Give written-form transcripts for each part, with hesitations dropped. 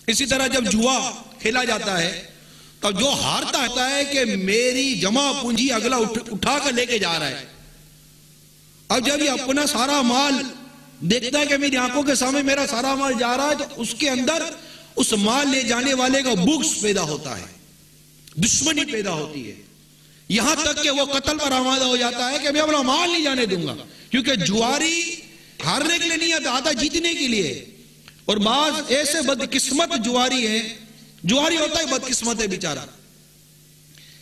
इसी तरह जब जुआ खेला जाता है तब जो हारता है कि मेरी जमा पूंजी अगला उठा कर लेके जा रहा है। अब जब ये अपना सारा माल देखता है कि मेरी आंखों के सामने मेरा सारा माल जा रहा है, तो उसके अंदर उस माल ले जाने वाले का बुग़्ज़ पैदा होता है, दुश्मनी पैदा होती है, यहां तक कि वो कत्ल पर आमादा हो जाता है कि मैं अपना माल नहीं जाने दूंगा। क्योंकि जुआरी हारने के लिए नहीं आता जीतने के लिए। और बाज ऐसे बदकिस्मत जुआरी है, जुआरी होता है बदकिस्मत है बेचारा,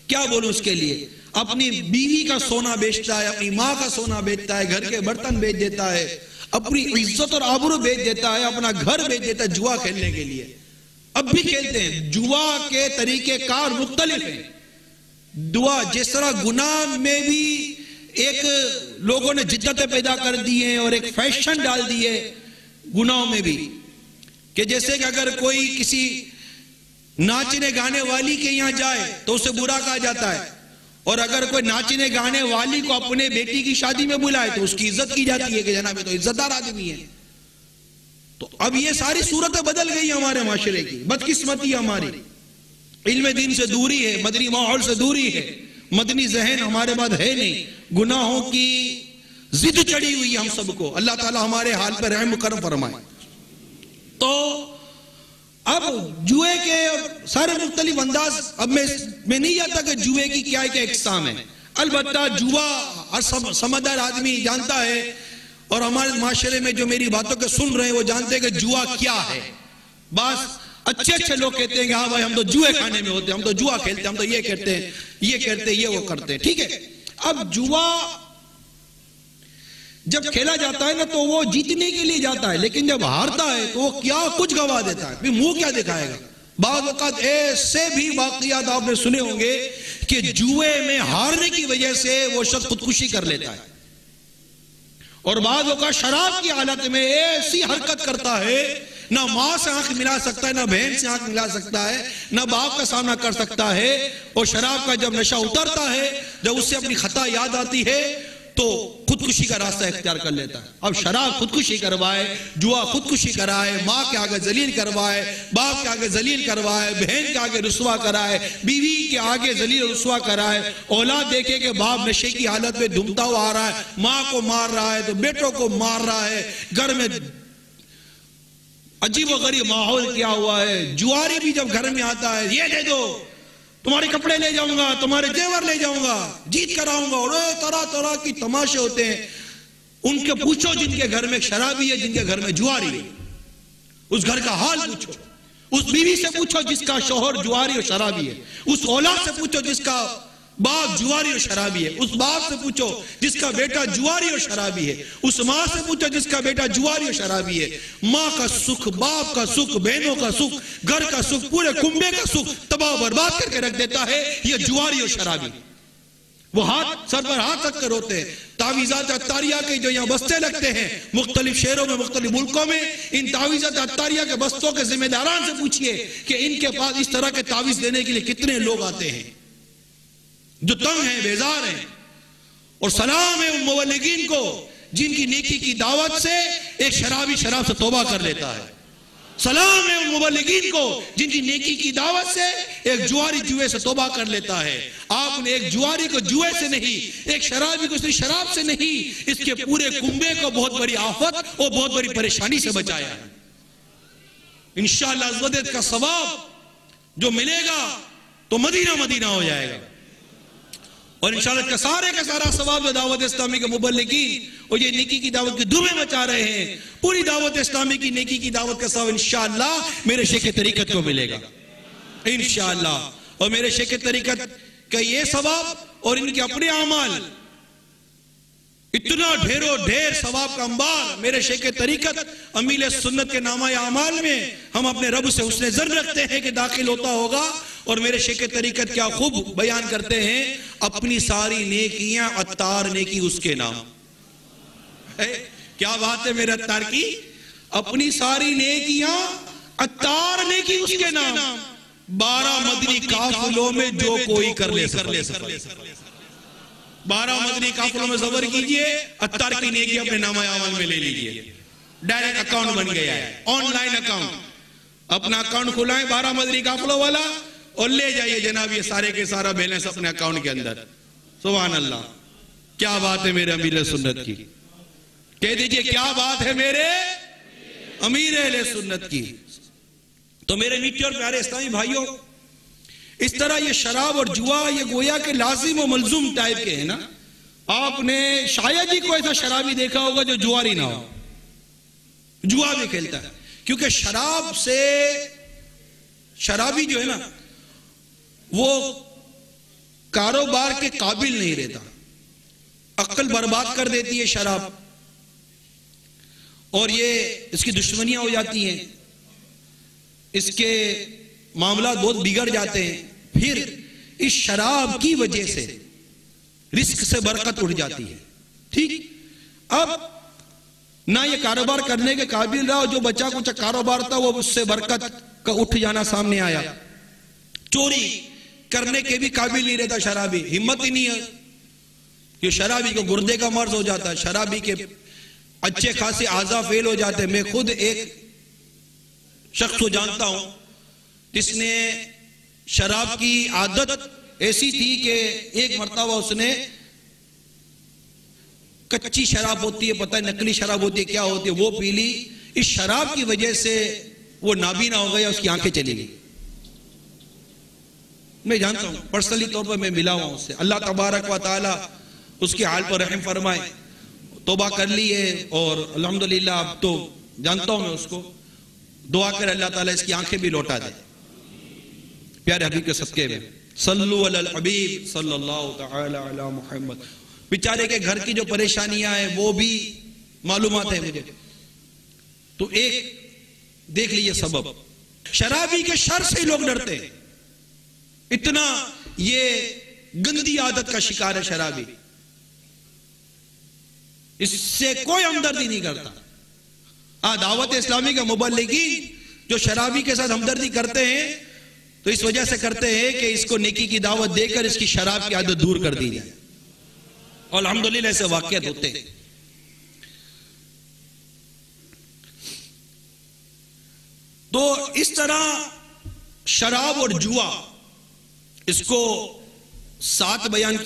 क्या बोलूं उसके लिए, अपनी बीवी का सोना बेचता है, अपनी माँ का सोना बेचता है, घर के बर्तन बेच देता है, अपनी इज्जत और आबरू बेच देता है, अपना घर बेच देता है जुआ खेलने के लिए। अब भी खेलते हैं। जुआ के तरीके कार मुख्तलिफ हैं। दुआ जिस तरह गुनाह में भी एक लोगों ने जिद्दतें पैदा कर दी हैं और एक फैशन डाल दी है गुनाहों में भी, कि जैसे कि अगर कोई किसी नाचने गाने वाली के यहां जाए तो उसे बुरा कहा जाता है, और अगर कोई नाचने गाने वाली को अपने बेटी की शादी में बुलाए तो उसकी इज्जत की जाती है कि जनाब तो इज्जतदार आदमी है। तो अब ये सारी सूरतें बदल गई हमारे माशरे की, बदकिस्मती हमारी, इल्म दीन से दूरी है, मदनी माहौल से दूरी है, मदनी जहन हमारे बाद है नहीं, गुनाहों की जिद चढ़ी हुई है हम सबको। अल्लाह ताला हमारे हाल पर रहम करम फरमाए। तो अब जुए के सारे मुख्तलिफ अंदाज, अब मैं नहीं जानता कि जुए की क्या क्या इकसाम है। अलबत्ता जुआ हर समझदार आदमी जानता है, और हमारे माशरे में जो मेरी बातों को सुन रहे हैं वो जानते हैं कि जुआ क्या है। बस अच्छे अच्छे लोग कहते हैं कि हाँ भाई हम तो जुए खाने में होते हैं, हम तो जुआ खेलते हैं, हम तो ये करते हैं, ये करते हैं, ये वो करते हैं, ठीक है। अब जुआ जब खेला जाता है ना तो वो जीतने के लिए जाता है, लेकिन जब हारता है तो वो क्या कुछ गवा देता है, फिर मुंह क्या दिखाएगा। बाद वक़्त ऐसे भी वाक़ियात आपने सुने होंगे कि जुए में हारने की वजह से वो शख्स खुदकुशी कर लेता है, और बाद वक़्त शराब की हालत में ऐसी हरकत करता है, ना माँ से आंख मिला सकता है, ना बहन से आंख मिला सकता है, ना बाप का सामना कर सकता है। और शराब का जब नशा उतरता है, जब उससे अपनी खता याद आती है तो खुदकुशी का रास्ता इख्तियार कर लेता है। अब शराब खुदकुशी करवाए, जुआ खुदकुशी कराए, माँ के आगे जलील करवाए, बाप के आगे जलील करवाए, बहन के आगे रुसवा कराए, बीवी के आगे जलील रुसवा कराए, औलाद देखे कि बाप नशे की हालत में धूमता हुआ आ रहा है, माँ को मार रहा है तो बेटों को मार रहा है, घर में अजीब व गरीब माहौल क्या हुआ है। जुआरी भी जब घर में आता है, ये दे दो, तुम्हारे कपड़े ले जाऊंगा, तुम्हारे जेवर ले जाऊंगा, जीत कराऊंगा, और तरह तरह की तमाशे होते हैं। उनके पूछो जिनके घर में शराबी है, जिनके घर में जुआरी है, उस घर का हाल पूछो, उस बीवी से पूछो जिसका शौहर जुआरी और शराबी है, उस औलाद से पूछो जिसका बाप जुआरी और शराबी है, उस बाप से पूछो जिसका बेटा जुआरी और शराबी है, उस माँ से पूछो जिसका बेटा जुआरी और शराबी है। माँ का सुख, बाप का सुख, बहनों का सुख, घर का सुख, पूरे कुंबे का सुख तबाह बर्बाद करके रख देता है ये जुआरी और शराबी। वो हाथ सर पर हाथ रख कर रोते हैं। तावीज़ात अत्तारिया के जो यहाँ बस्ते लगते हैं मुख्तलिफ शहरों में, मुख्तलिफ मुल्कों में, इन तावीज़ात अत्तारिया के बस्तों के जिम्मेदारान से पूछिए कि इनके पास इस तरह के तावीज़ देने के लिए कितने लोग आते हैं जो तंग हैं, बेजार हैं। और सलाम है उन मुबल्लिगीन को जिनकी नेकी की दावत से एक शराबी शराब से तौबा कर लेता है। सलाम है उन मुबल्लिगीन को जिनकी नेकी की दावत से एक जुआरी जुए से तौबा कर लेता है। आपने एक जुआरी को जुए से नहीं, एक शराबी को शराब से नहीं, इसके पूरे कुंबे को बहुत बड़ी आफत और बहुत बड़ी परेशानी से बचाया है। इंशाअल्लाह अज़्वदेत का सवाब जो मिलेगा तो मदीना मदीना हो जाएगा, और इंशाअल्लाह का सारा सवाब जो दावत इस्लामी के मुबल्लिगीन और ये नेकी की दावत की धुएं मचा रहे हैं, पूरी दावत इस्लामी की नेकी की दावत का सवाब इंशाअल्लाह मेरे शेख तरीकत को मिलेगा इंशाअल्लाह। और मेरे शेख तरीकत का ये सवाब और इनके अपने अमाल, इतना ढेरों ढेर सवाब का अंबार मेरे शेख तरीकत अमील सुन्नत के नामा अमाल में हम अपने रब से उसने जर रखते हैं कि दाखिल होता होगा। और मेरे शेख तरीकत क्या खूब बयान करते हैं, अपनी सारी नेकियां अत्तार नेकी उसके नाम है। क्या बात है मेरे अत्तार की, अपनी सारी नेकियां अत्तार नेकी उसके नाम। 12 मदनी काफिलों में जो कोई कर ले 12 मदनी काफिलों में ज़बर कीजिए, अत्तार की नेकी अपने नामा अमल में ले लीजिए। डायरेक्ट अकाउंट बन गया है, ऑनलाइन अकाउंट। अपना अकाउंट खुलाएं 12 मदरी काफलों वाला और ले जाइए जनाब ये सारे के सारा बैलेंस अपने अकाउंट के अंदर। सुभान अल्लाह, क्या बात है मेरे अमीर सुन्नत की। कह दीजिए क्या बात है मेरे अमीर अहले सुन्नत की। तो मेरे मीठे और प्यारे इस्लामी भाइयों, इस तरह ये शराब और जुआ ये गोया के लाजिम और मलजूम टाइप के हैं ना। आपने शायद ही कोई ऐसा शराबी देखा होगा जो जुआरी ना हो, जुआ भी खेलता है। क्योंकि शराब से शराबी जो है ना वो कारोबार के काबिल नहीं रहता, अक्ल बर्बाद कर देती है शराब, और ये इसकी दुश्मनियां हो जाती हैं, इसके मामला बहुत बिगड़ जाते हैं। फिर इस शराब की वजह से रिस्क से बरकत उठ जाती है। ठीक, अब ना ये कारोबार करने के काबिल रहा, जो बच्चा कुछ कारोबार था वो उससे बरकत का उठ जाना सामने आया। चोरी करने के भी काबिल नहीं रहता शराबी, हिम्मत ही नहीं है कि शराबी को गुर्दे का मर्ज हो जाता है, शराबी के अच्छे खासे आजा फेल हो जाते हैं। मैं खुद एक शख्स को जानता हूं जिसने शराब की आदत ऐसी थी कि एक मर्तबा उसने कच्ची शराब होती है, पता है नकली शराब होती है क्या होती है, वो पी ली। इस शराब की वजह से वो नाबीना हो गया, उसकी आंखें चली गई। मैं जानता हूं, पर्सनली तौर पर मैं मिला हुआ उससे। अल्लाह तबारक व तआला उसके हाल पर रहम फरमाए। तौबा कर ली है और अल्हम्दुलिल्लाह अब तो जानता हूं मैं उसको। दुआ कर अल्लाह ताला इसकी आंखें भी लौटा दे प्यारे हबीब के सदके में। सल्लु अलल हबीब सल्लल्लाहु तआला अला मुहम्मद। बेचारे के घर की जो परेशानियां हैं वो भी मालूमात है मुझे। तो एक देख लीजिए सबब, शराबी के शर से लोग डरते हैं, इतना ये गंदी आदत का शिकार है शराबी, इससे कोई हमदर्दी नहीं करता। दावत इस्लामी का मुबल्लिगीन जो शराबी के साथ हमदर्दी करते हैं तो इस वजह से करते हैं कि इसको नेकी की दावत देकर इसकी शराब की आदत दूर कर दी जाए, और अल्हम्दुलिल्लाह ऐसे वाक़यात होते हैं। तो इस तरह शराब और जुआ इसको साथ बयान